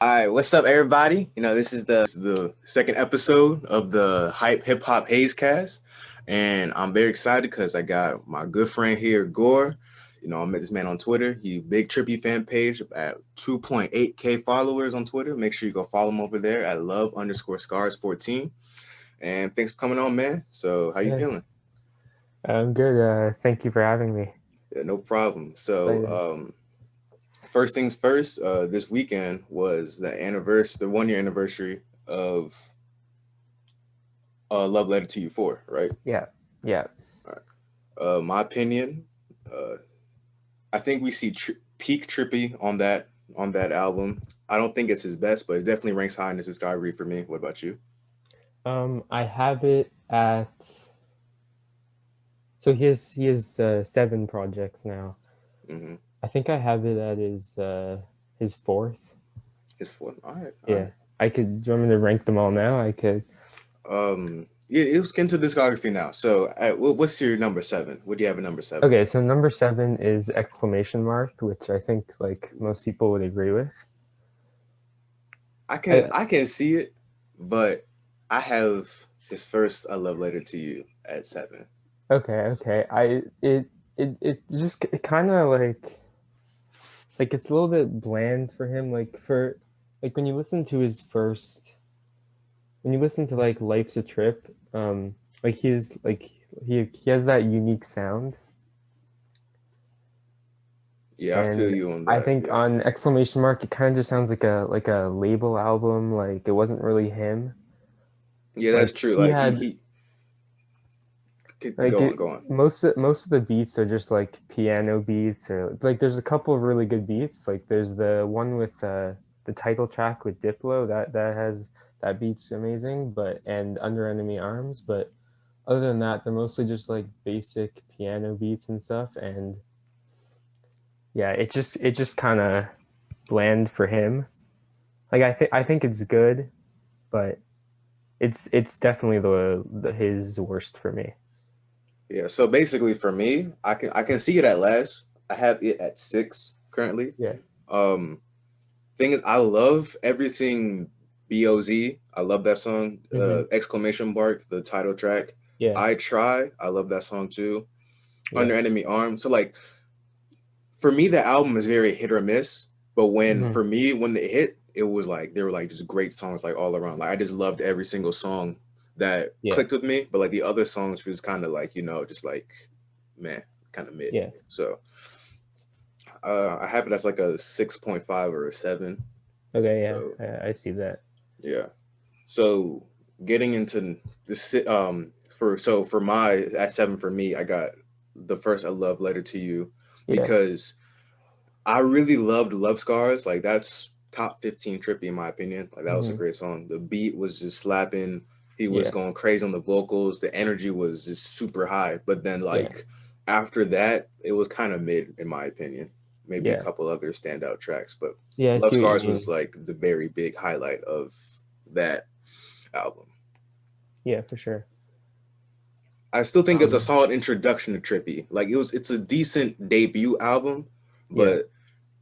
All right, what's up, everybody? This is the second episode of the Hype Hip Hop Hazecast, and I'm very excited because I got my good friend here, Gore. I met this man on Twitter. He big Trippie fan page at 2.8K followers on Twitter. Make sure you go follow him over there at love_scars14. And thanks for coming on, man. So, how you Yeah, feeling? I'm good. Thank you for having me. Yeah, no problem. So, Excited. first things first. This weekend was the 1 year anniversary of Love Letter to You 4, right? Yeah, yeah. All right. My opinion, uh, I think we see peak Trippy on that album. I don't think it's his best, but it definitely ranks high in this discography for me. What about you? I have it at. So he has 7 projects now. Mm-hmm. I think I have it at his fourth. His fourth. All right, all Yeah, right. I could. Do you want me to rank them all now? I could. Yeah, let's get into discography now. So, what's your number seven? What do you have at number seven? Okay, so number 7 is exclamation mark, which I think like most people would agree with. I can I, I can see it, but I have his first "I Love Letter to You" at seven. okay. It kind of like it's a little bit bland for him. Like when you listen to his first when you listen to like Life's a Trip, like he has that unique sound, Yeah, I feel and you on I that. think Yeah, on exclamation mark it kind of just sounds like a label album, like it wasn't really him. yeah, that's Like true. he Like had he like go on, it, go on. most of the beats are just like piano beats, or like there's a couple of really good beats. Like there's the one with the title track with Diplo that beat's amazing, but and Under Enemy Arms, but other than that, they're mostly just like basic piano beats and stuff. And yeah, it just kind of bland for him. Like I think it's good, but it's definitely his worst for me. Yeah, so basically for me, I can see it at last. I have it at six currently. Yeah. Um, thing is, I love everything Boz. I love that song. Hmm. Exclamation mark, the title track. Yeah. I try. I love that song too. Yeah. Under Enemy Arms. So like for me, the album is very hit or miss. But Hmm. for me, when they hit, it was like they were like just great songs like all around. Like I just loved every single song that Yeah. clicked with me. But like the other songs was kind of like just like man, kind of mid. Yeah. So I have it as like a 6.5 or a seven. Okay. Yeah. So I see that. yeah. So getting into for my at seven for me, I got the first "I Love Letter to You" Yeah. because I really loved Love Scars. Like that's top 15 Trippy in my opinion. Like that was a Hmm. great song. The beat was just slapping. He was Yeah. going crazy on the vocals. The energy was just super high. But then Yeah. like after that, it was kind of mid in my opinion. Maybe a Yeah. couple other standout tracks, but Yeah. I Love see what you Scars was mean. like the very big highlight of that album. Yeah, for sure. I still think it's a Um. solid introduction to Trippy. Like it's a decent debut album, Yeah. but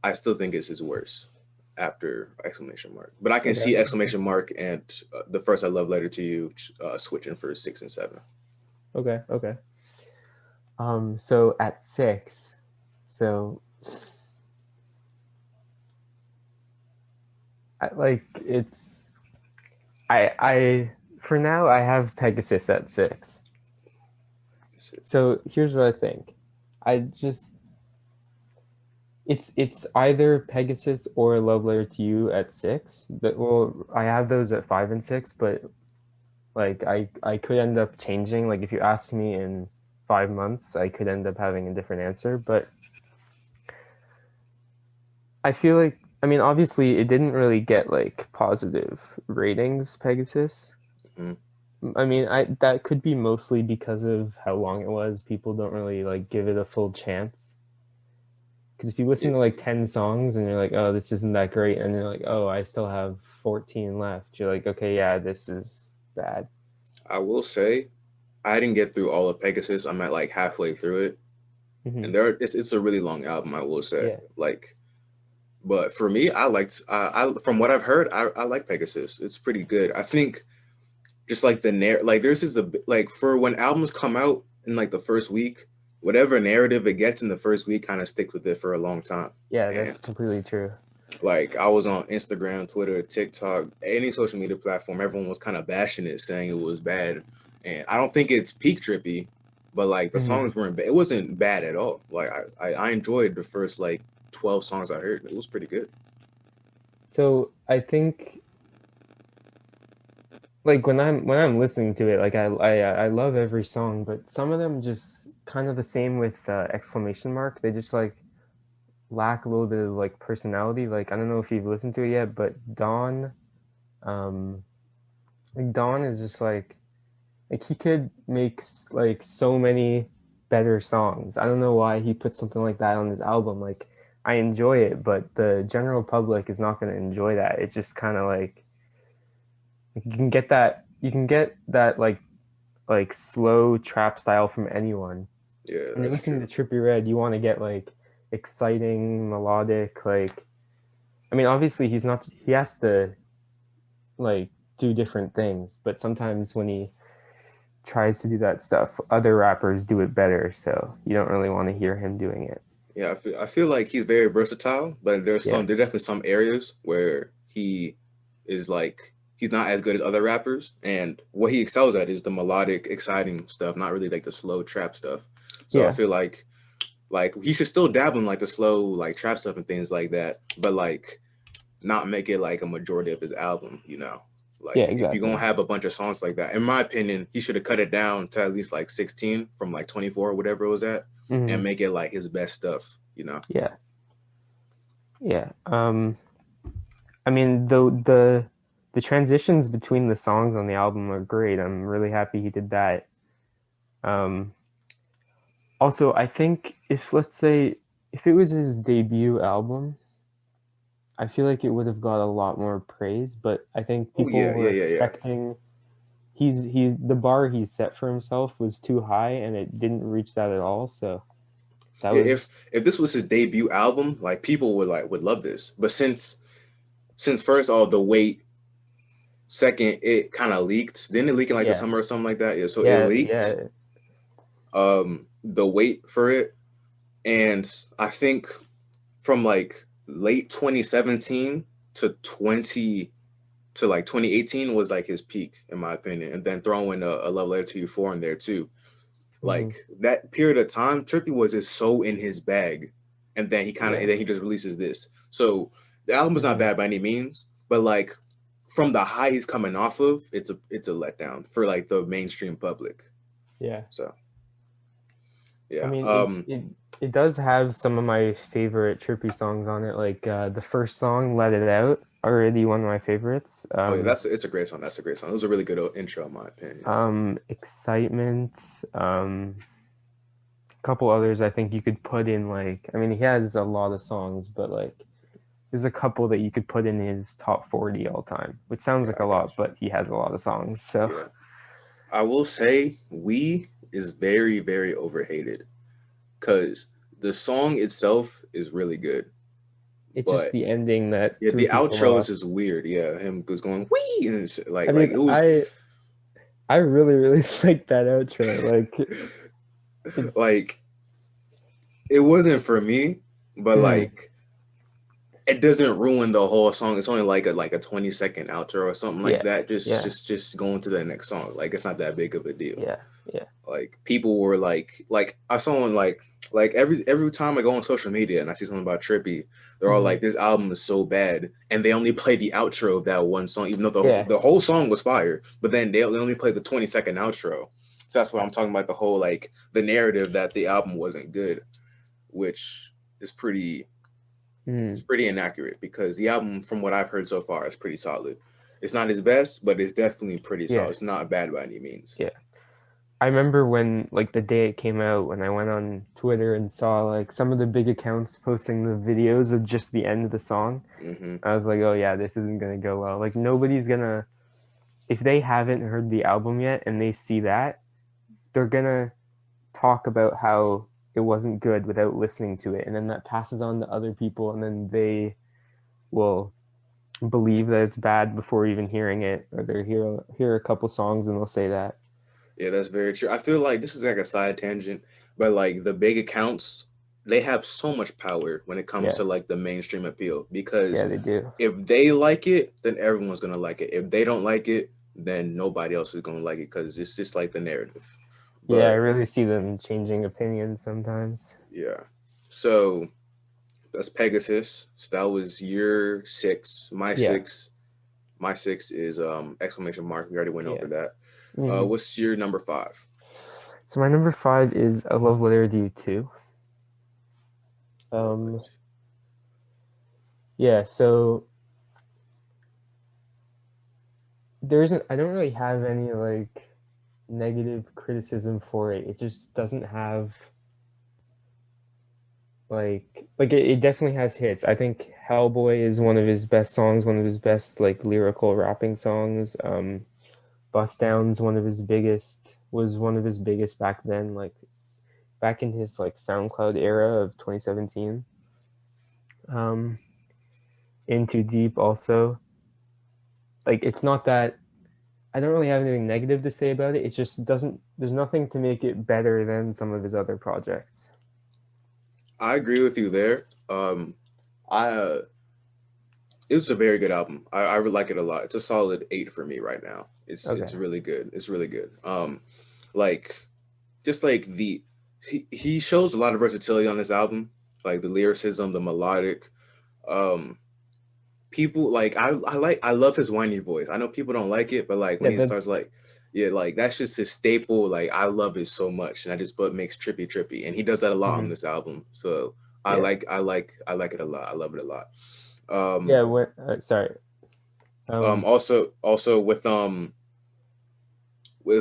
I still think it's his worst after exclamation mark. But I can Okay. see Okay. exclamation mark and the first "I Love Letter to You" switching for six and seven. Okay. Okay. So at 6, so it's I for now I have Pegasus at 6. So here's what I think. I just it's either Pegasus or Love Letter to You at 6. But well, I have those at 5 and 6, but like I could end up changing. Like if you ask me in 5 months, I could end up having a different answer. But I feel like, I mean, obviously it didn't really get like positive ratings, Pegasus. Mhm. I mean, I that could be mostly because of how long it was. People don't really like give it a full chance. Because if you Yeah, listen to like 10 songs and you're like, oh, this isn't that great, and you're like, oh, I still have 14 left, you're like, okay, yeah, this is bad. I will say I didn't get through all of Pegasus. I'm at like halfway through it, Hmm. and it's a really long album. I will say, Yeah. like But for me, I liked I from what I've heard, I like Pegasus. It's pretty good. I think just like like there's just like for when albums come out in like the first week, whatever narrative it gets in the first week kind of sticks with it for a long time. Yeah, that's And completely true. like I was on Instagram, Twitter, TikTok, any social media platform, everyone was kind of bashing it, saying it was bad. And I don't think it's peak Trippy, but like the Hmm. songs weren't bad. It wasn't bad at all. Like I enjoyed the first like 12 songs I heard. It was pretty good. So I think like when I'm listening to it, like I love every song, but some of them just kind of the same with exclamation mark. They just like lack a little bit of like personality. Like I don't know if you've listened to it yet, but um, like Dawn is just like he could make like so many better songs. I don't know why he put something like that on his album. Like I enjoy it, but the general public is not going to enjoy that. It just kind of like you can get that like slow trap style from anyone. Yeah, When you're that's listening to true. Trippie Red, you want to get like exciting, melodic, like I mean obviously he has to like do different things, but sometimes when he tries to do that stuff, other rappers do it better, so you don't really want to hear him doing it. Yeah, I feel like he's very versatile, but Yeah. there's definitely some areas where he is like he's not as good as other rappers, and what he excels at is the melodic, exciting stuff, not really like the slow trap stuff. So I Yeah. feel like he should still dabble in like the slow like trap stuff and things like that, but like not make it like a majority of his album, you know. Yeah, Like if you're gonna exactly. have a bunch of songs like that, in my opinion, he should have cut it down to at least like 16 from like 24 or whatever it was at, and Hmm. make it like his best stuff, you know. Yeah. Yeah. I mean the transitions between the songs on the album are great. I'm really happy he did that. Um, Also, I think if let's say if it was his debut album, I feel like it would have got a lot more praise, but I think Oh people yeah, were yeah, yeah, yeah. expecting he's the bar he set for himself was too high and it didn't reach that at all. So that Yeah, was if this was his debut album, like people would love this. But since first all the wait, second it kind of leaked. Didn't it leak in like the yeah. summer or something like that? Yeah, so it Yeah, leaked. yeah. The wait for it, and I think from like late 2017 to 20 to like 2018 was like his peak in my opinion, and then throwing a Love Letter to You 4 in there too. Hmm. Like that period of time, Trippie was just so in his bag, and then Yeah. he just releases this. So the album's not Hmm. bad by any means, but like from the high he's coming off of, it's a letdown for like the mainstream public. Yeah. So I yeah, mean, it does have some of my favorite trippy songs on it. Like the first song, "Let It Out," already one of my favorites. oh yeah, it's a great song. That's a great song. It was a really good intro in my opinion. Excitement. A couple others I think you could put in like. I mean, he has a lot of songs, but like, there's a couple that you could put in his top 40 all time, which sounds Yeah, like I a got lot, but he has a lot of songs. So you. Yeah, I will say "We" is very very overhated because the song itself is really good, it's just but the ending that yeah, threw the people outro is off. just weird. Yeah, him was going "wee" and shit. I Like mean, it was I really really like that outro. Like it's. like it wasn't for me, but Mhm. like it doesn't ruin the whole song. It's only like a 20-second outro or something like Yeah, that. yeah, Just going to the next song. Like it's not that big of a deal. yeah, yeah. Like people were like I saw on like every time I go on social media and I see something about Trippie, they're all Hmm. like, "This album is so bad," and they only play the outro of that one song, even though Yeah, the whole song was fire. But then they only play the 20-second outro. So that's what I'm talking about. The whole like the narrative that the album wasn't good, which is it's mm, pretty inaccurate because the album, from what I've heard so far, is pretty solid. It's not his best, but it's definitely pretty solid. yeah, It's not bad by any means. yeah. I remember when like the day it came out, when I went on Twitter and saw like some of the big accounts posting the videos of just the end of the song. Hmm. I was like, oh yeah, this isn't gonna go well. Like nobody's gonna if they haven't heard the album yet and they see that, they're gonna talk about how it wasn't good without listening to it, and then that passes on to other people, and then they will believe that it's bad before even hearing it, or they hear a couple songs and they'll say that. Yeah, that's very true. I feel like this is like a side tangent, but like the big accounts, they have so much power when it comes Yeah, to like the mainstream appeal yeah, because they do. if they like it, then everyone's gonna like it. If they don't like it, then nobody else is gonna like it because it's just like the narrative. Yeah, I But really see them changing opinions sometimes. yeah, so that's Pegasus. So that was year six. Yeah, My six is exclamation mark. We already went yeah. over that. Hmm. What's your number five? So my number five is A Love Letter to You Too. Love Um, letters. yeah, so there isn't, I don't really have any like negative criticism for it. It just doesn't have it definitely has hits. I think Hellboy is one of his best songs, one of his best like lyrical rapping songs. Bust Down's one of his biggest back then, like back in his like SoundCloud era of 2017. Um, Into Deep also. Like it's not that I don't really have anything negative to say about it. It just doesn't. There's nothing to make it better than some of his other projects. I agree with you there. I It was a very good album. I really like it a lot. It's a solid 8 for me right now. It's Okay. really good. It's really good. Like just like he shows a lot of versatility on this album, like the lyricism, the melodic. Um, People like I love his whiny voice. I know people don't like it, but like when Yeah, he starts that's. like yeah, like that's just his staple. Like I love it so much, and I just but makes trippy, and he does that a lot on Mhm. this album. So Yeah. I like it a lot. I love it a lot. Yeah. Um, What? Sorry. also with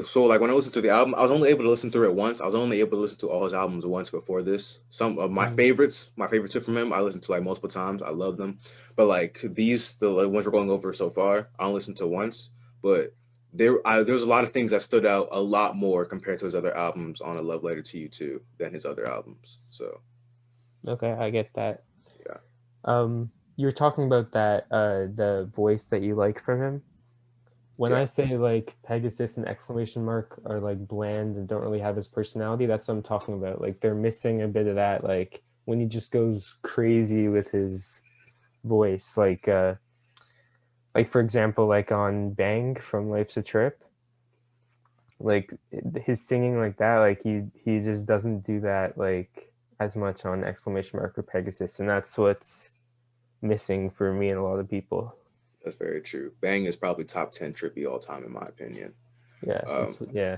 so like when I listened to the album, I was only able to listen through it once. I was only able to listen to all his albums once before this. Some of Mhm. my favorite two from him, I listened to like multiple times. I love them, but like these, the like, ones we're going over so far, I only listened to once. But there's a lot of things that stood out a lot more compared to his other albums on A Love Letter to You Too than his other albums. So Okay, I get that. yeah, You're talking about the voice that you like from him. When yeah, I say like Pegasus and exclamation mark are like bland and don't really have his personality, that's what I'm talking about. Like they're missing a bit of that, like when he just goes crazy with his voice. Like for example, like on Bang from Life's a Trip, like his singing like that, like he just doesn't do that like as much on exclamation mark or Pegasus, and that's what's missing for me and a lot of people. that's very true. Bang is probably top 10 Trippy all time in my opinion. Yeah, Um, yeah.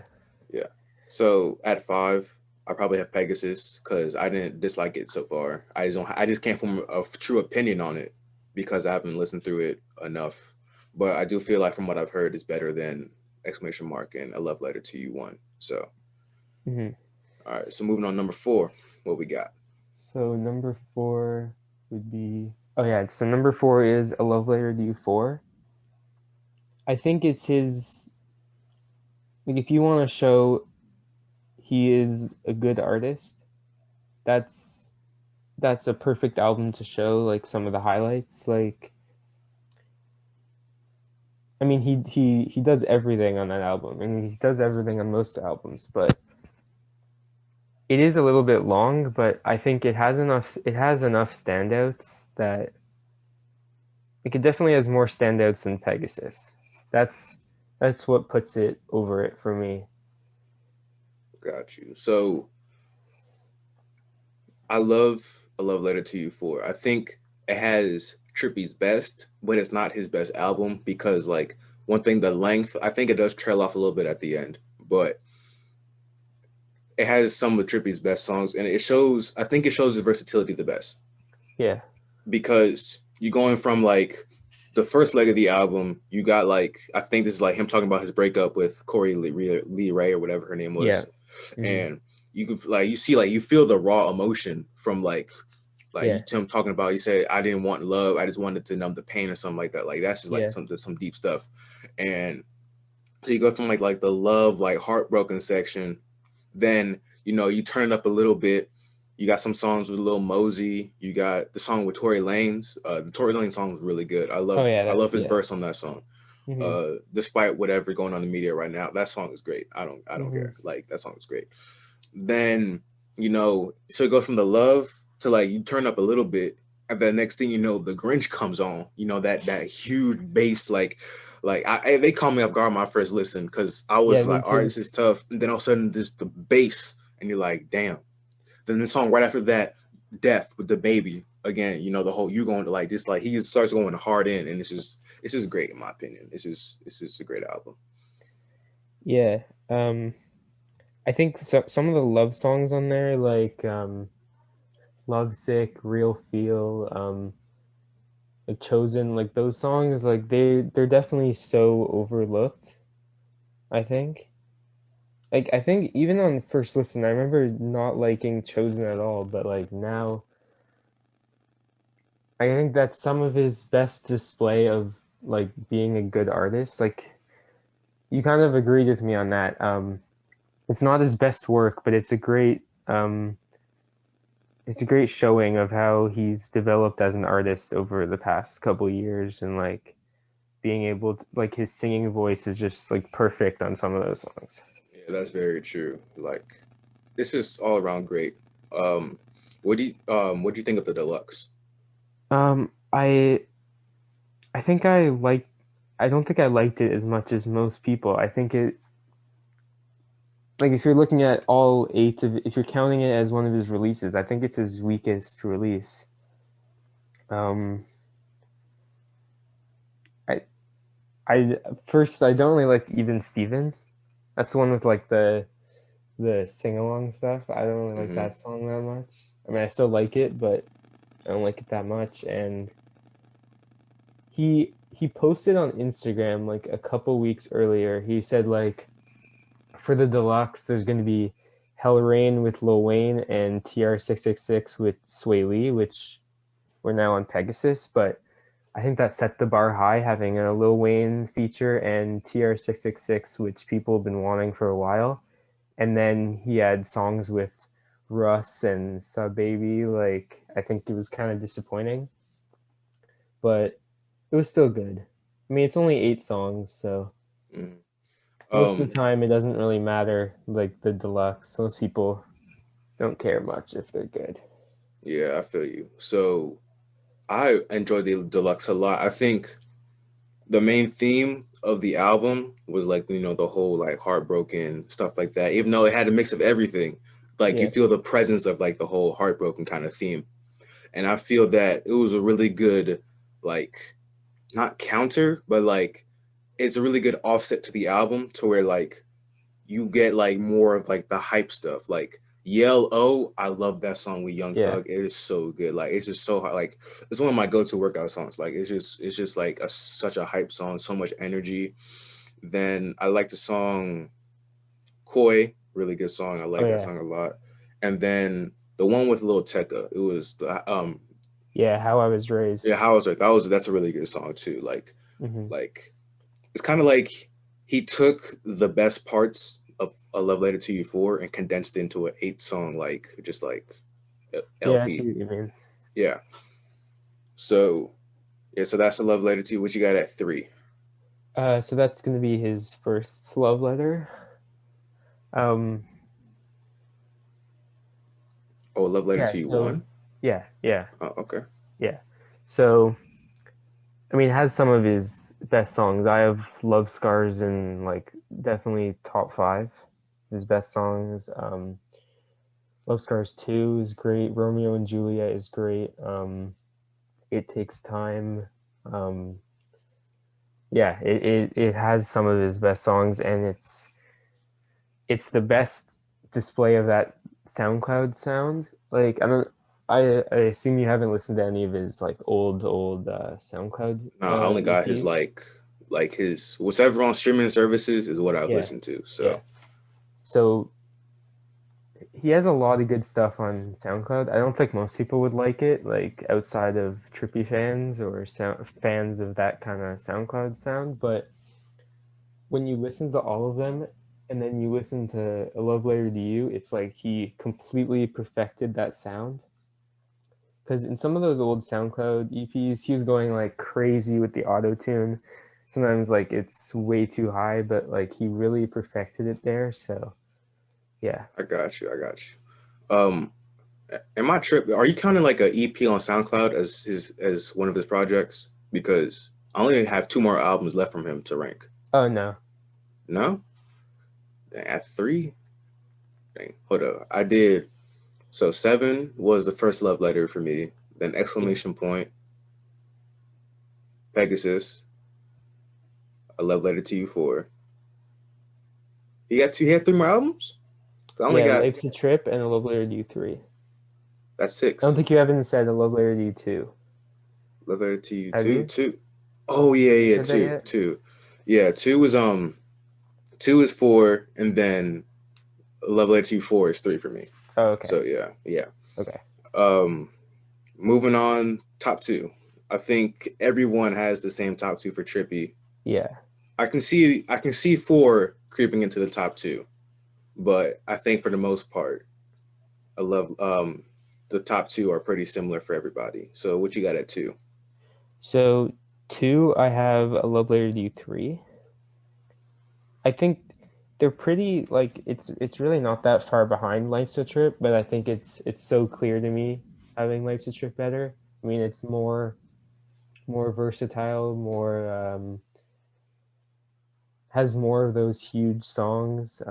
Yeah. So at five, I probably have Pegasus because I didn't dislike it so far. I just can't form a true opinion on it because I haven't listened through it enough. But I do feel like from what I've heard, it's better than exclamation mark and A Love Letter to You one. So Hmm. all right. So moving on number four, what we got? So number four would be oh yeah. So number four is A Love Letter to You four. I think it's his like if you want to show he is a good artist, that's that's a perfect album to show like some of the highlights. Like I mean he does everything on that album. I mean he does everything on most albums, but it is a little bit long, but I think it has enough standouts that like it definitely has more standouts than Pegasus. That's that's what puts it over it for me. Got you. So I love A Love Letter to You four. I think it has Trippie's best, but it's not his best album because like one thing, the length, I think it does trail off a little bit at the end, but it has some of Trippie's best songs, and it shows. I think it shows his versatility the best Yeah, because you're going from like the first leg of the album. You got like I think this is like him talking about his breakup with Corey Lee Ray or whatever her name yeah, was, hmm, and you can like you see like you feel the raw emotion from like yeah, him talking about. He said, "I didn't want love. I just wanted to numb the pain or something like that." Like that's just like yeah, some deep stuff, and so you go from like the love like heartbroken section, then you know you turn it up a little bit You got some songs with Lil Mosey. You got the song with Tory Lanez. The Tory Lanez song is really good. Oh yeah, I that love his yeah. verse on that song. Mm-hmm. Despite whatever going on in the media right now, that song is great. I don't Mm-hmm. care. Like that song is great. Then so it goes from the love to like you turn up a little bit, and the next thing you know, the Grinch comes on. That huge bass, they call me off guard when I first listened because I Yeah, was me like, all right, too. this is tough. And then all of a sudden, this the bass, and you're like, damn. Then the song right after that, Death with the baby again. The whole you going to like this like he starts going hard in, and it's just great in my opinion. It's just a great album. Yeah. I think some of the love songs on there, like Love Sick, Real Feel, like Chosen, like those songs, like they're definitely so overlooked, I think. Like I think even on first listen, I remember not liking Chosen at all, but like now I think that's some of his best display of like being a good artist. Like you kind of agreed with me on that. It's not his best work, but it's a great showing of how he's developed as an artist over the past couple years, and like being able to, like his singing voice is just like perfect on some of those songs. Yeah, that's very true. Like this is all around great. Um, what do you think of the deluxe? Um, I I think I like I don't think I liked it as much as most people. I think it like if you're looking at all eight of if you're counting it as one of his releases, I think it's his weakest release. Um, I I first I don't really like Even Steven. That's the one with like the sing along stuff. I don't really like Hmm. that song that much. I mean, I still like it, but I don't like it that much. And he posted on Instagram like a couple weeks earlier. He said like for the deluxe, there's going to be Hell Rain with Lil Wayne and TR666 with Sway Lee, which we're now on Pegasus. But I think that set the bar high, having a Lil Wayne feature and TR666, which people have been wanting for a while. And then he had songs with Russ and Sub Baby. Like I think it was kind of disappointing, but it was still good. I mean, it's only 8 songs, so Hmm. most of Um, the time it doesn't really matter. Like the deluxe, most people don't care much if they're good. yeah, I feel you. So I enjoyed the deluxe a lot. I think the main theme of the album was like the whole like heartbroken stuff like that. Even though it had a mix of everything, like you Yeah, feel the presence of like the whole heartbroken kind of theme. And I feel that it was a really good like not counter, but like it's a really good offset to the album to where like you get like more of like the hype stuff. Like Yell O, I love that song with Young yeah, Thug. It is so good. Like it's just so like it's one of my go-to workout songs. Like it's just like such a hype song, so much energy. Then I like the song Koi, really good song. I oh like that yeah, song a lot. And then the one with Lil Tecca, it was the yeah. How I Was yeah, Raised. how was it? That's a really good song too. Hmm. Like it's kind of like he took the best parts of A Love Letter to You 4 and condensed it into an 8 song just like Yeah, I see LP. what you mean. Yeah. So yeah, so that's A Love Letter to You. What you got at 3? So that's gonna be his first love letter. Um, Oh, A Love Letter yeah. to You So 1? yeah, yeah, Oh, okay. yeah. So I mean, it has some of his best songs. I have Love Scars and like definitely top five. His best songs. Love Scars 2 is great. Romeo and Juliet is great. It Takes Time. Um, yeah, it has some of his best songs, and it's the best display of that SoundCloud sound. Like I don't. I assume you haven't listened to any of his like old SoundCloud No, I only got his EPs. like his whatever on streaming services is what I've Yeah, listened to. yeah. So So he has a lot of good stuff on SoundCloud. I don't think most people would like it, like outside of Trippie fans or fans of that kind of SoundCloud sound. But when you listen to all of them, and then you listen to A Love Letter to You, it's like he completely perfected that sound. Because in some of those old SoundCloud EPs, he was going like crazy with the auto tune. Sometimes like it's way too high, but like he really perfected it there. So yeah. I got you. I got you. Am I trip? Are you counting like a EP on SoundCloud as one of his projects? Because I only have two more albums left from him to rank. Oh no. No, at three. Dang, hold up. I did. So seven was the first love letter for me. Then Yeah. exclamation point, Pegasus, a love letter to you four. He got two. He had three more albums. I only Yeah, got Life's a Trip and A Love Letter to You 3. that's I don't six. think you haven't said A Love Letter to You 2. Love letter to you Have two, you? two. Oh yeah, You yeah, said that two, yet? two. Yeah, two is four, and then love letter to you four is three for me. Oh, okay. So yeah, yeah. Okay. Um, moving on, top two. I think everyone has the same top two for Trippie. Yeah. I can see four creeping into the top two, but I think for the most part, I love the top two are pretty similar for everybody. So what you got at two? So 2, I have A Love Letter to You 3. I think they're pretty like it's really not that far behind Life's a Trip, but I think it's so clear to me having Life's a Trip better. I mean, it's more versatile, more has more of those huge songs.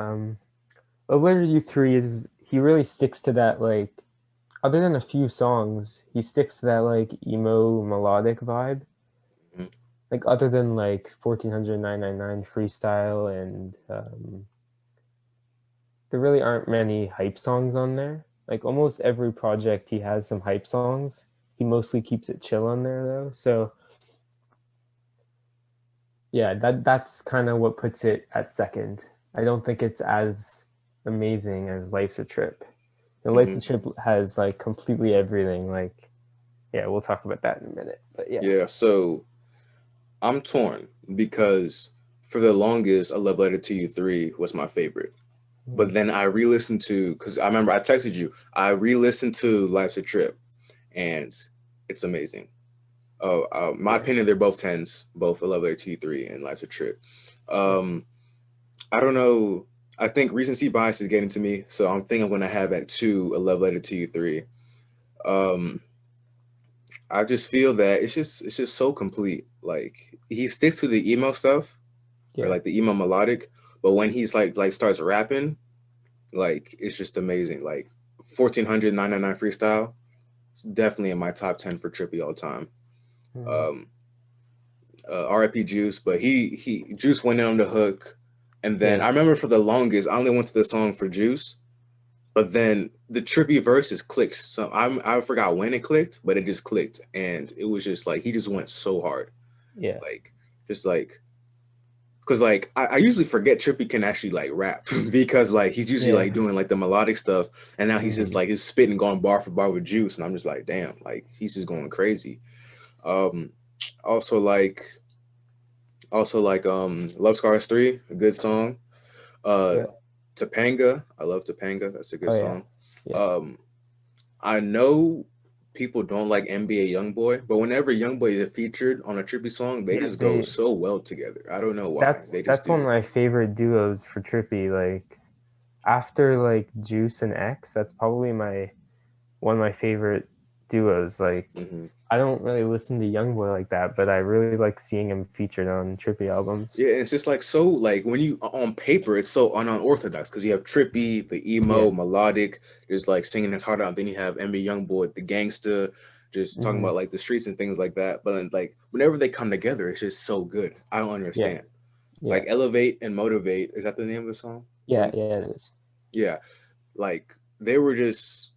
Love Letter to You 3 is he really sticks to that like other than a few songs, he sticks to that like emo melodic vibe. Mhm. Like other than like 1400 freestyle and there really aren't many hype songs on there. Like almost every project he has some hype songs. He mostly keeps it chill on there though. So yeah, that's kind of what puts it at second. I don't think it's as amazing as Life's a Trip. And Life's a Mhm. Trip has like completely everything. Like yeah, we'll talk about that in a minute. But yeah. Yeah. So I'm torn because for the longest, a love letter to you three was my favorite. But Mm, then I re-listened to because I remember I texted you. I re-listened to Life's a Trip, and it's amazing. Oh, my yeah. opinion, they're both tens, both a love letter to you three and Life's a Trip. Yeah. Um, I don't know. I think recency bias is getting to me, so I'm thinking I'm gonna have at two a love letter to you three. Um, I just feel that it's just so complete. Like he sticks to the emo stuff or Yeah. like the emo melodic, but when he's like starts rapping, like it's just amazing. Like 1499 freestyle, it's definitely in my top 10 for Trippy all time. Mm, Um, RIP Juice, but he Juice went in on the hook, and then yeah. I remember for the longest I only went to the song for Juice, but then the Trippy verses clicked. So I forgot when it clicked, but it just clicked, and it was just like he just went so hard, Yeah. like just like because like I usually forget Trippy can actually like rap because like he's usually Yeah. like doing like the melodic stuff, and now he's just Mm, like he's spitting going bar for bar with Juice, and I'm just like damn, like he's just going crazy. Um, also like Love Scars 3, a good song. Uh yeah. Topanga, I love Topanga. That's a good Oh yeah. song. Yeah. Um I know people don't like NBA Youngboy, but whenever Youngboy is featured on a Trippy song, they Yeah. just go They so well together. I don't know why. that's They just that's one do. of my favorite duos for Trippy. Like after like Juice and X, that's probably my one of my favorite duos. Like Hmm. I don't really listen to Youngboy like that, but I really like seeing him featured on Trippy albums. Yeah, it's just like so like when you on paper, it's so unorthodox because you have Trippy, the Yeah. emo, melodic, just like singing his heart out. Then you have NBA Youngboy, the gangster, just talking Hmm. about like the streets and things like that. But then, like whenever they come together, it's just so good. I don't Yeah. understand. Yeah. Like Elevate and Motivate, is that the name of the song? Yeah. Yeah. It is. Yeah, like they were just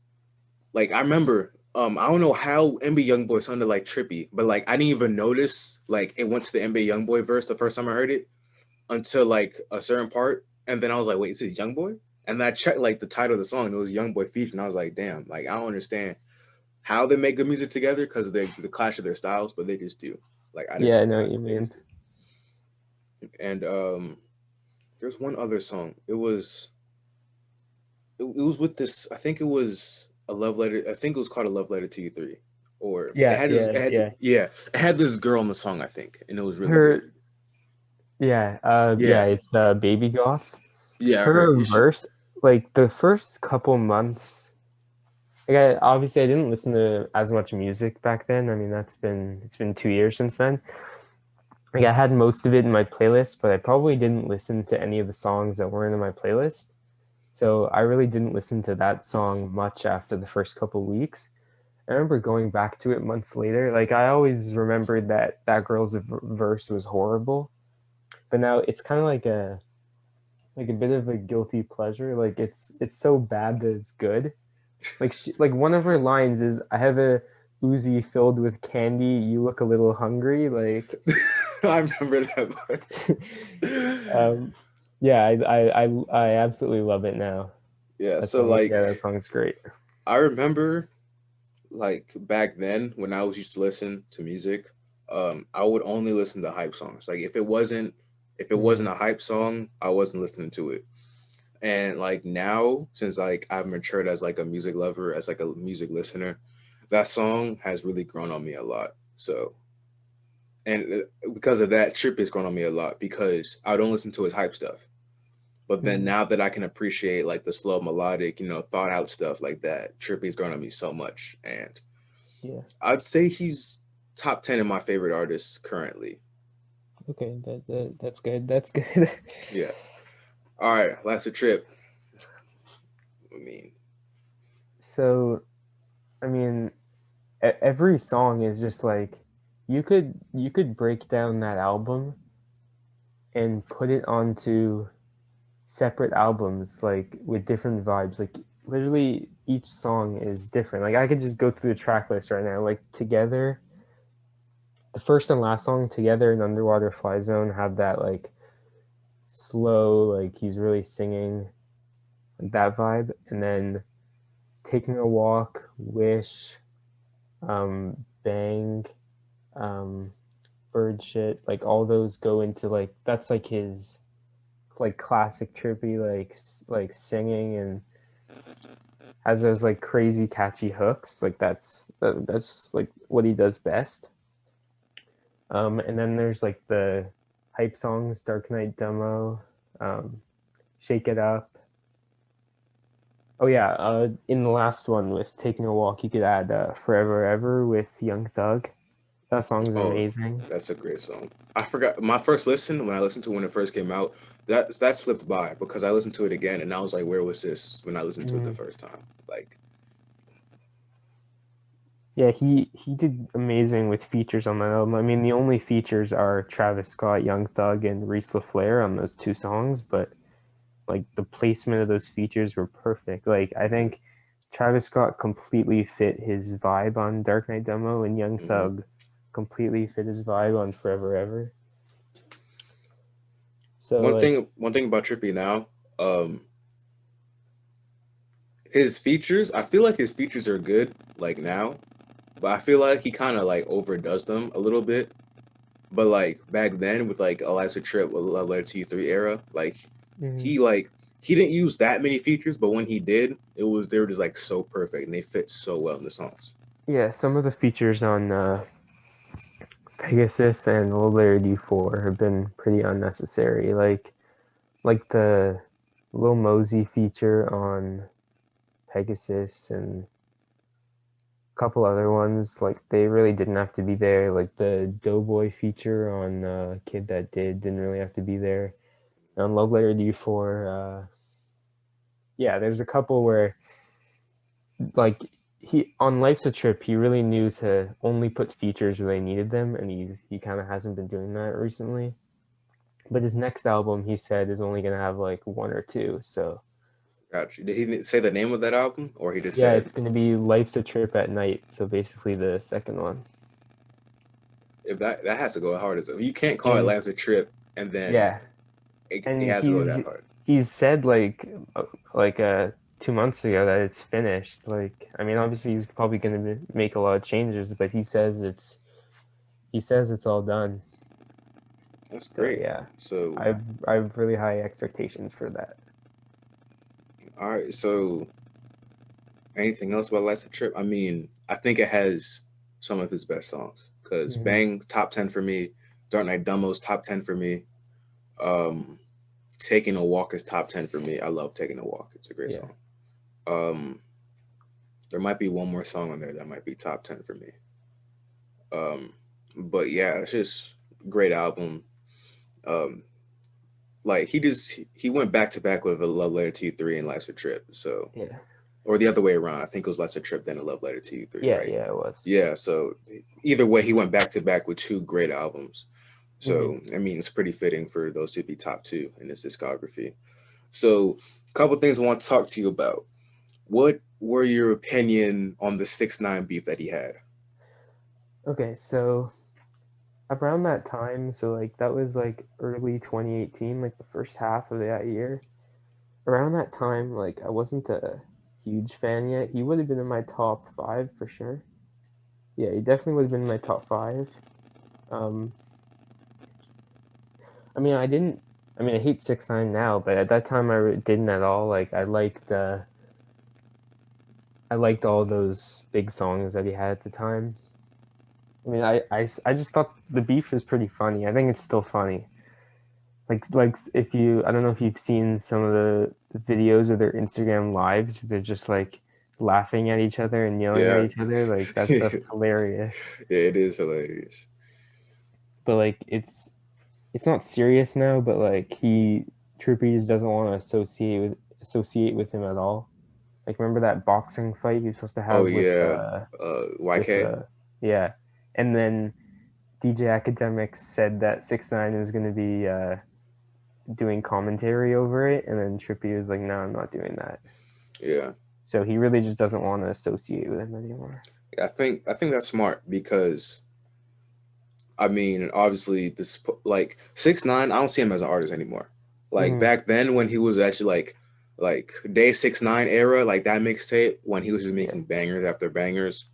like I remember. I don't know how NBA Youngboy sounded like Trippy, but like I didn't even notice like it went to the NBA Youngboy verse the first time I heard it until like a certain part, and then I was like, wait, is this Youngboy? And then I checked like the title of the song, and it was Youngboy featured, and I was like, damn, like I don't understand how they make good music together because of the clash of their styles, but they just do. Like I just Yeah. I don't know know how what you they mean. just do. And There's one other song. It was with this. I think it was a love letter. I think it was called a love letter to you three, or it Yeah, had this. yeah, It had yeah. yeah. It had this girl in the song. I think, and it was really good. Her, yeah, Yeah, yeah. It's Baby Goth. yeah. I heard Her you should. verse, like the first couple months. Like obviously, I didn't listen to as much music back then. I mean, it's been 2 years since then. Like I had most of it in my playlist, but I probably didn't listen to any of the songs that weren't in my playlist. So I really didn't listen to that song much after the first couple weeks. I remember going back to it months later. Like I always remembered that that girl's verse was horrible, but now it's kind of like a bit of a guilty pleasure. Like it's so bad that it's good. Like one of her lines is, "I have a Uzi filled with candy. You look a little hungry." Like, I remember that part. um, yeah, I absolutely love it now. Yeah. That So song, yeah, like, that song's great. I remember like back then when I was used to listen to music, I would only listen to hype songs. Like if it wasn't Mm, a hype song, I wasn't listening to it. And like now, since like I've matured as like a music lover, as like a music listener, that song has really grown on me a lot. So, and because of that, Trippie has grown on me a lot because I don't listen to his hype stuff. But then mm, now that I can appreciate like the slow melodic, thought out stuff like that, Trippie's grown on me so much. And yeah. I'd say he's top 10 of my favorite artists currently. Okay, that's good. That's good. Yeah. All right. Last a trip. I mean, So, I mean, every song is just like you could break down that album and put it onto separate albums like with different vibes. Like literally each song is different. Like I could just go through the track list right now. Like Together, the first and last song Together and Underwater Fly Zone have that like slow, like he's really singing, like that vibe. And then Taking a Walk, Wish, Bang, um, Bird Shit, like all those go into like that's like his like classic Trippy like singing and has those like crazy catchy hooks. Like that's like what he does best. And then there's like the hype songs, Dark Knight Demo, um, Shake It Up. Oh yeah, in the last one with Taking a Walk, you could add Forever Ever with Young Thug. That song is oh, amazing. that's a great song. I forgot my first listen when I listened to it when it first came out. That slipped by because I listened to it again and I was like, where was this when I listened to it the Mm. first time? Like, Yeah, he did amazing with features on that album. I mean, the only features are Travis Scott, Young Thug, and Reese LaFleur on those two songs, but like the placement of those features were perfect. Like I think Travis Scott completely fit his vibe on Dark Knight Demo, and Young mhm. Thug completely fit his vibe on Forever Ever. So like, One thing about Trippy now, um, his features. I feel like his features are good like now, but I feel like he kind of like overdoes them a little bit. But like back then with like Eliza Trip with Love Letter to You 3 era, mm, he like he didn't use that many features, but when he did, they were just like so perfect and they fit so well in the songs. yeah, some of the features on Pegasus and Low Layer D4 have been pretty unnecessary. Like the Lil Mosey feature on Pegasus and couple other ones like they really didn't have to be there, like the Doughboy feature on Kid That didn't really have to be there. On Love Letter D4, yeah, there's a couple where like he on Life's a Trip he really knew to only put features where they needed them, and he kind of hasn't been doing that recently. But his next album he said is only gonna have like one or two, so Gotcha. Did he say the name of that album, or he just yeah, said it's gonna be Life's a Trip at Night, so basically the second one. if that has to go hard as you can't call it And Last a Trip and then yeah, it and has to go that hard. he's said uh, like 2 months ago that it's finished. Like I mean, obviously he's probably going to make a lot of changes, but he says it's all done. That's So great. yeah, So, I've really high expectations for that. all right. So, anything else about Lights of Trip? I mean, I think it has some of his best songs because Mm-hmm. Bang's top 10 for me. Dark Knight Dumo's top 10 for me. Um, Taking a Walk is top 10 for me. I love Taking a Walk. It's a great Yeah. song. Um, there might be one more song on there that might be top 10 for me. Um, but yeah, it's just great album. Um, like he went back to back with a Love Letter to You 3 and Life's a Trip. So, Yeah. or the other way around. I think it was Life's a Trip then a Love Letter to You 3, Yeah. right? Yeah. It was. Yeah. So either way, he went back to back with two great albums. Mm-hmm. So I mean, it's pretty fitting for those to be top two in his discography. So, a couple things I want to talk to you about. What were your opinion on the 6ix9ine beef that he had? Okay, so around that time, so like that was like early 2018, like the first half of that year. Around that time, like I wasn't a huge fan yet. He would have been in my top five for sure. Yeah, he definitely would have been in my top five. Um, I mean, I didn't. I mean, I hate 6ix9ine now, but at that time I didn't at all. Like I liked all those big songs that he had at the time. I mean, I just thought the beef was pretty funny. I think it's still funny. Like if you, I don't know if you've seen some of the videos of their Instagram lives, they're just like laughing at each other and yelling at Yeah, each other. Like yeah, that's hilarious. it is hilarious. But like it's not serious now. But like Trippie just doesn't want to associate with him at all. Like remember that boxing fight he was supposed to Oh have yeah, with YK. yeah, and then DJ Academics said that 6ix9ine was going to be doing commentary over it, and then Trippie was like, "No, I'm not doing that." Yeah, So he really just doesn't want to associate with him anymore. I think that's smart because I mean, obviously, this like 6ix9ine. I don't see him as an artist anymore. Like Mm-hmm. back then, when he was actually like day 6ix9ine era, like that mixtape when he was just Yeah, making bangers after bangers.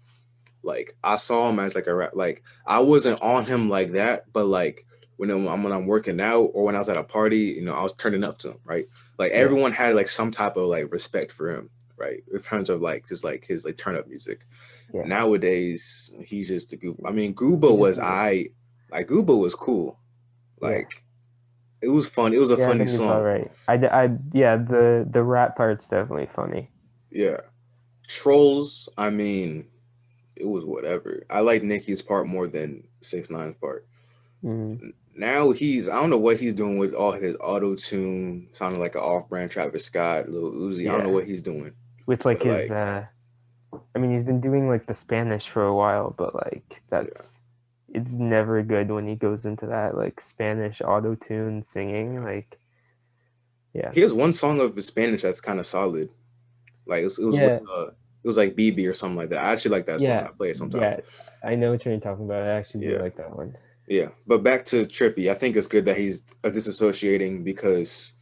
Like I saw him as like a rap. Like I wasn't on him like that, but like when I'm working out or when I was at a party, I was turning up to him, right? Like yeah, everyone had like some type of like respect for him, right? In terms of like just like his like turn up music. yeah. Nowadays, he's just a goof. I mean, He Gooba just was like Gooba was cool. yeah, Like it was fun. It was a yeah. I funny think he's about song. right. Yeah. The rap part's definitely funny. Yeah. Trolls, I mean, it was whatever. I like Nicki's part more than 6ix9ine's part. Mm, Now I don't know what he's doing with all his auto tune, sounding like an off brand Travis Scott, Lil Uzi. I don't know yeah, what he's doing. with like But his. like, I mean, he's been doing like the Spanish for a while, but like yeah. it's never good when he goes into that like Spanish auto tune singing. Like yeah, He has one song of his Spanish that's kind of solid. Like it was with yeah, it was like BB or something like that. I actually like that song. yeah, I play it sometimes. yeah. I know what you're talking about. I actually do Yeah. like that one. Yeah. But back to Trippy, I think it's good that he's disassociating because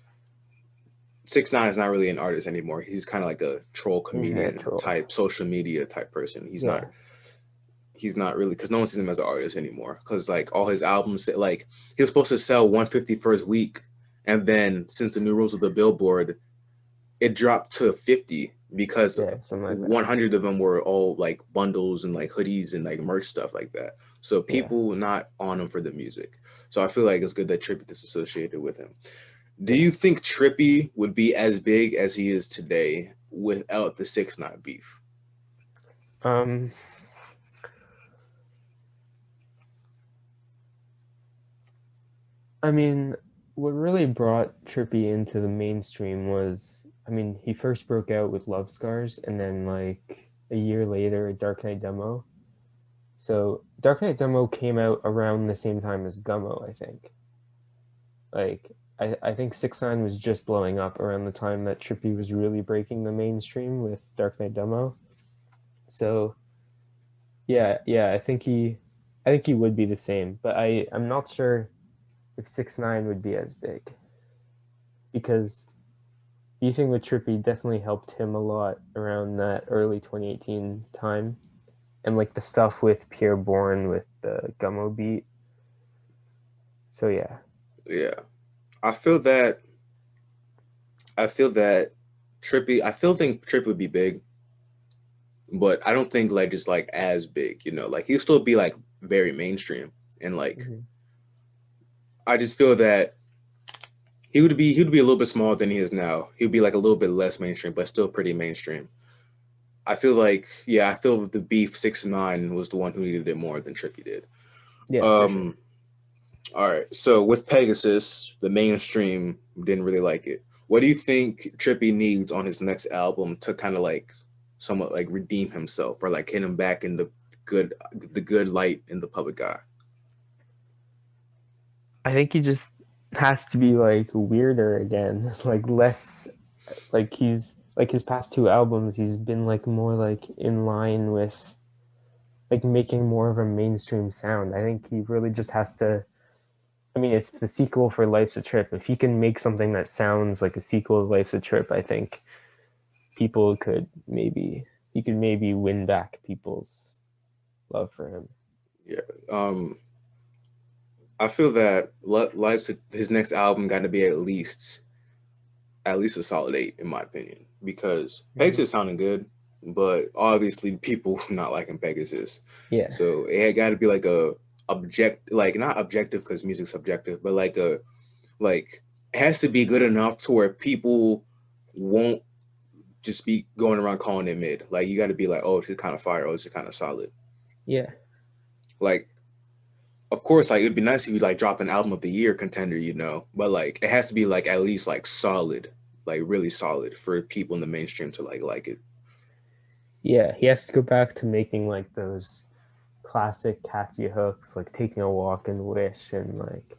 6ix9ine is not really an artist anymore. He's kind of like a troll He's a comedian troll. type, social media type person. Yeah, He's not really because no one sees him as an artist anymore. Because like all his albums, like he was supposed to sell 150 first week, and then since the new rules of the Billboard, it dropped to 50 because yeah, something like that. 100 of them were all like bundles and like hoodies and like merch stuff like that. So Yeah. people not on him for the music. So I feel like it's good that Trippie disassociated with him. Do Yeah. you think Trippie would be as big as he is today without the 6ix9ine beef? Um, I mean, what really brought Trippie into the mainstream was, I mean, he first broke out with Love Scars, and then like a year later, Dark Knight Demo. So Dark Knight Demo came out around the same time as Gummo, I think. Like I think 6ix9ine was just blowing up around the time that Trippie was really breaking the mainstream with Dark Knight Demo. So yeah, I think he would be the same, but I'm not sure if 6ix9ine would be as big because beefing with Trippie definitely helped him a lot around that early 2018 time, and like the stuff with Pierre Bourne with the Gummo beat. So yeah, Yeah, I feel that. I feel that Trippie. I still think Trippie would be big, but I don't think like just like as big. Like he'll still be like very mainstream, and like Hmm. I just feel that he would be a little bit smaller than he is now. He'd be like a little bit less mainstream, but still pretty mainstream. I feel like I feel the Beef 6ix9ine was the one who needed it more than Trippie did. Yeah, for sure. Um, all right. So with Pegasus, the mainstream didn't really like it. What do you think Trippie needs on his next album to kind of like somewhat like redeem himself or like get him back in the good light in the public eye? I think he just has to be like weirder again, like less like he's like his past two albums. He's been like more like in line with like making more of a mainstream sound. I think he really just has to. I mean, it's the sequel for Life's a Trip. If he can make something that sounds like a sequel of Life's a Trip, I think people could maybe he could maybe win back people's love for him. Yeah. I feel that Life's his next album got to be at least a solid 8 in my opinion because Mm-hmm. Pegasus sounding good, but obviously people not liking Pegasus, Yeah, so it got to be like a object like not objective because music's subjective, but like it has to be good enough to where people won't just be going around calling it mid. Like you got to be like, oh, this is kind of fire, oh, this is kind of solid. yeah, Like of course, like it'd be nice if you like drop an album of the year contender, but like it has to be like at least like solid, like really solid for people in the mainstream to like it. yeah. He has to go back to making like those classic catchy hooks, like "Taking a Walk" and "Wish," and like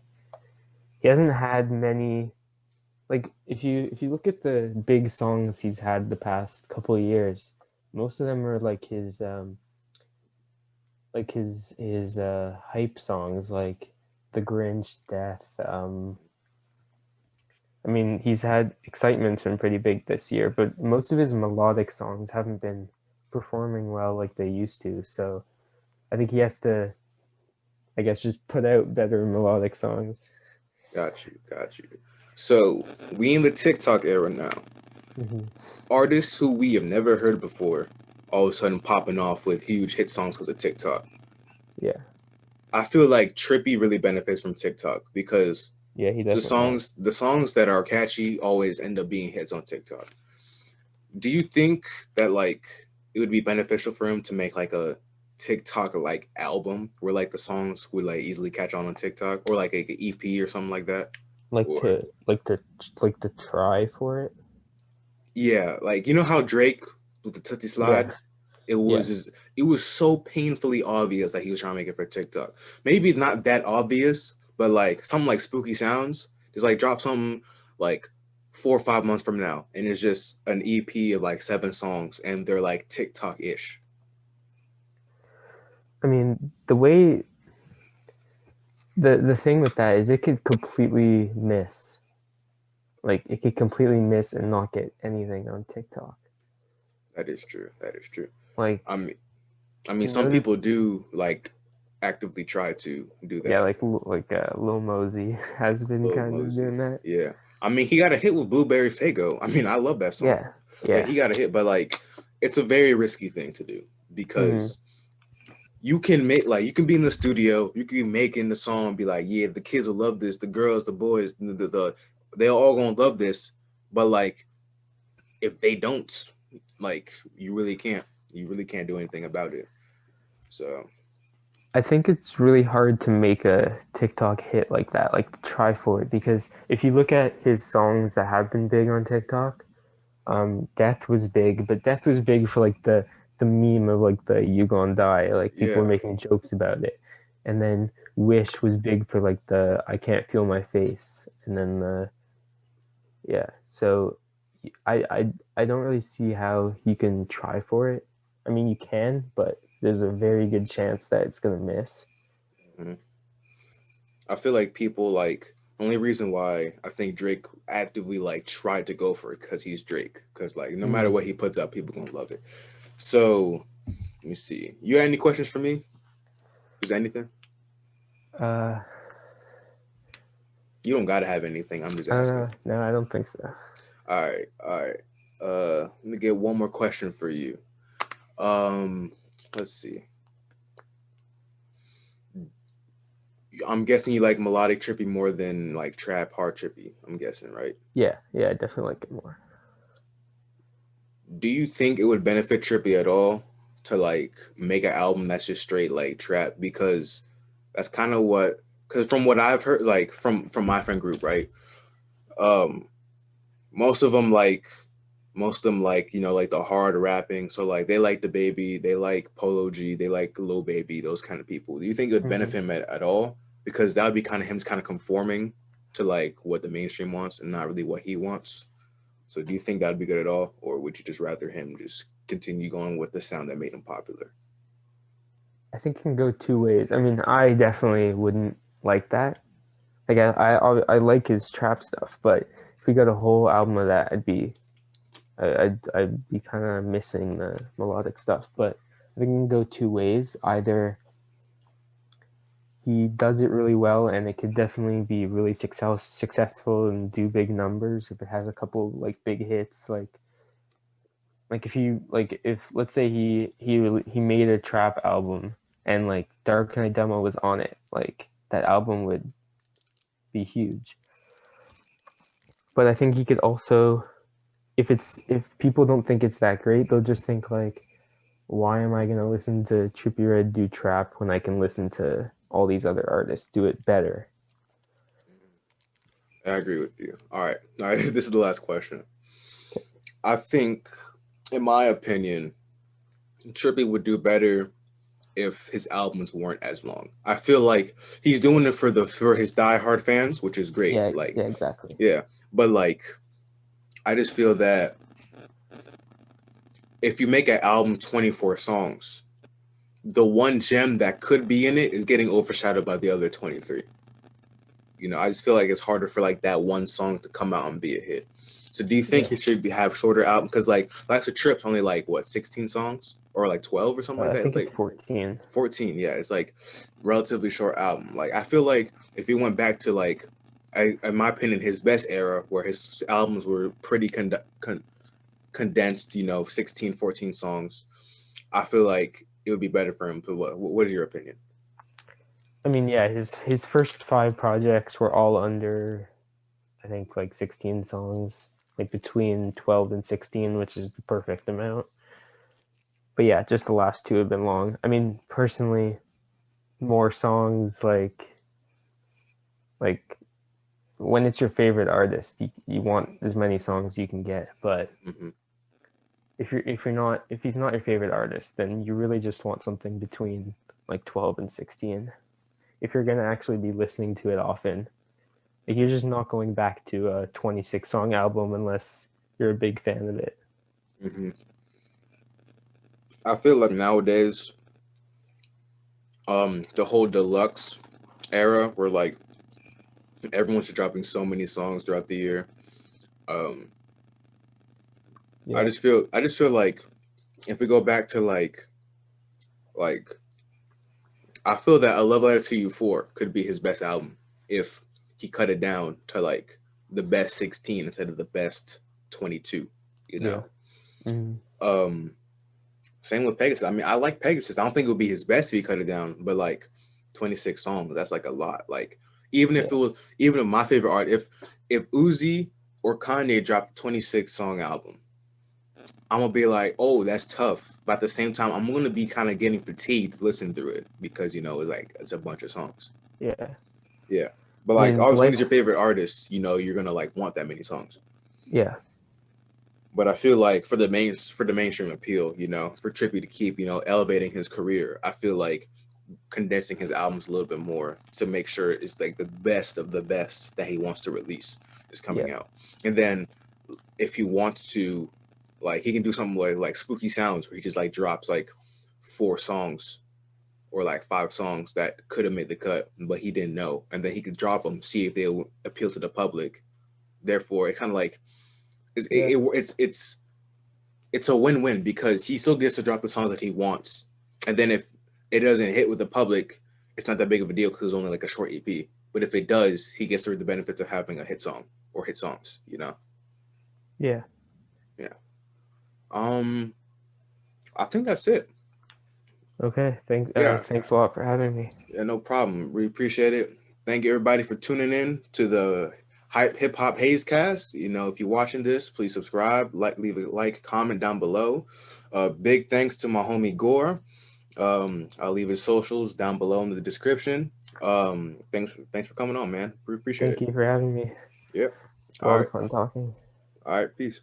he hasn't had many. Like if you look at the big songs he's had the past couple of years, most of them are like his hype songs, like "The Grinch," "Death." I mean, he's had Excitement's been pretty big this year, but most of his melodic songs haven't been performing well like they used to. So I think he has to, I guess, just put out better melodic songs. Got you, got you. So we in the TikTok era now. Hmm. Artists who we have never heard before, all of a sudden popping off with huge hit songs because of TikTok. Yeah, I feel like Trippy really benefits from TikTok because yeah, he the definitely has. songs the songs that are catchy always end up being hits on TikTok. Do you think that like it would be beneficial for him to make like a TikTok like album where like the songs would like easily catch on TikTok or like a EP or something like that? Like Or to like to like to try for it. yeah, like you know how Drake with the Tootsie Yeah, Slide, it was yeah. just it was so painfully obvious that he was trying to make it for TikTok. Maybe it's not that obvious, but like something like Spooky Sounds, just like drop something like 4 or 5 months from now, and it's just an EP of like 7 songs, and they're like TikTok ish. I mean, the thing with that is it could completely miss. Like it could completely miss and not get anything on TikTok. That is true. That is true. Like I mean, I mean, you some people notice, do like actively try to do yeah, that. Lil Mosey has been Lil kind of doing Mosey, that. yeah. I mean, he got a hit with Blueberry Fago. I mean, I love that song. Yeah, Like yeah. he got a hit, but like it's a very risky thing to do Hmm. because you can be in the studio, you can be making the song, be like, yeah, the kids will love this, the girls, the boys, they're all gonna love this, but like if they don't, like you really can't do anything about it. So I think it's really hard to make a TikTok hit like that, like try for it, because if you look at his songs that have been big on TikTok, Death was big, but Death was big for like the meme of like the "You Gonna Die," like people were yeah. making jokes about it, and then Wish was big for like the "I Can't Feel My Face," and then the yeah. So I don't really see how he can try for it. I mean, you can, but there's a very good chance that it's gonna miss. Mhm. I feel like people like only reason why I think Drake actively like tried to go for it because he's Drake. Because like no matter Mm. what he puts up, people gonna love it. So let me see. You got any questions for me? Is there anything? Uh, You don't gotta have anything. I'm just asking. No, I don't think so. All right, all right. Let me get one more question for you. Let's see. I'm guessing you like melodic trippy more than like trap hard trippy. I'm guessing, right? Yeah, I definitely like it more. Do you think it would benefit Trippie at all to like make an album that's just straight like trap? Because that's kind of what, because from what I've heard, like from my friend group, right? Um, most of them like like the hard rapping. So like they like the baby, they like Polo G, they like Lil Baby, those kind of people. Do you think it would Hmm. benefit him at all? Because that would be kind of him kind of conforming to like what the mainstream wants and not really what he wants. So do you think that'd be good at all, or would you just rather him just continue going with the sound that made him popular? I think it can go two ways. I mean, I definitely wouldn't like that. Like I like his trap stuff, but if we got a whole album of that, I'd be kind of missing the melodic stuff. But I think it can go two ways. Either he does it really well, and it could definitely be really successful and do big numbers if it has a couple like big hits. Like if you like if let's say he made a trap album and like Dark Knight Demo was on it, like that album would be huge. But I think he could also, if people don't think it's that great, they'll just think like, why am I gonna listen to Trippie Redd do trap when I can listen to all these other artists do it better? I agree with you. All right. This is the last question. I think, in my opinion, Trippie would do better if his albums weren't as long. I feel like he's doing it for his diehard fans, which is great. Yeah, Like, exactly. yeah, but like, I just feel that if you make an album 24 songs, the one gem that could be in it is getting overshadowed by the other 23. I just feel like it's harder for like that one song to come out and be a hit. So do you think Yeah, he should have shorter albums? Because like Last of Trips only like what 16 songs or like 12 or something like I that. It's think it's like 14. 14. Yeah, it's like relatively short album. Like I feel like if he went back to like, in my opinion, his best era where his albums were pretty condensed, 16, 14 songs, I feel like it would be better for him. But what is your opinion? I mean, yeah, his first five projects were all under, I think, like 16 songs, like between 12 and 16, which is the perfect amount. But yeah, just the last two have been long. I mean, personally, more songs like when it's your favorite artist, you want as many songs as you can get. But Hmm. if he's not your favorite artist, then you really just want something between like 12 and 16. If you're gonna actually be listening to it often, like you're just not going back to a 26 song album unless you're a big fan of it. Hmm. I feel like nowadays, the whole deluxe era where like everyone's dropping so many songs throughout the year. Um, Yeah, I just feel like if we go back to like I feel that A Love Letter to You 4 could be his best album if he cut it down to like the best 16 instead of the best 22, you yeah. know. Mm-hmm. Um Same with Pegasus. I mean, I like Pegasus. I don't think it would be his best if he cut it down, but like 26 songs, that's like a lot. Like Yeah, even if my favorite art, if Uzi or Kanye dropped a 26 song album, I'm gonna be like, oh, that's tough. But at the same time, I'm gonna be kind of getting fatigued listening through it because it's a bunch of songs. yeah. Yeah. But I like mean, always when it's your life's favorite artist, you're gonna like want that many songs. yeah, But I feel like for the mainstream appeal, for Trippie to keep, elevating his career, I feel like condensing his albums a little bit more to make sure it's like the best of the best that he wants to release is yeah, coming out. And then if he wants to, like he can do something like Spooky Sounds where he just like drops like 4 songs or like 5 songs that could have made the cut, but he didn't know. And then he could drop them, see if they'll appeal to the public. Therefore, it kind of like yeah, it's a win-win because he still gets to drop the songs that he wants, and then if it doesn't hit with the public, it's not that big of a deal because it's only like a short EP. but if it does, he gets to reap the benefits of having a hit song or hit songs. Yeah. Yeah. I think that's it. Okay. Yeah. Thanks a lot for having me. Yeah, no problem. We appreciate it. Thank you everybody for tuning in to the Hype Hip Hop Hazecast. If you're watching this, please subscribe, leave a like, comment down below. Big thanks to my homie Gore. I'll leave his socials down below in the description. Thanks for coming on, man. We appreciate Thank it. you for having me. Yeah. A lot of fun talking. All right. Peace.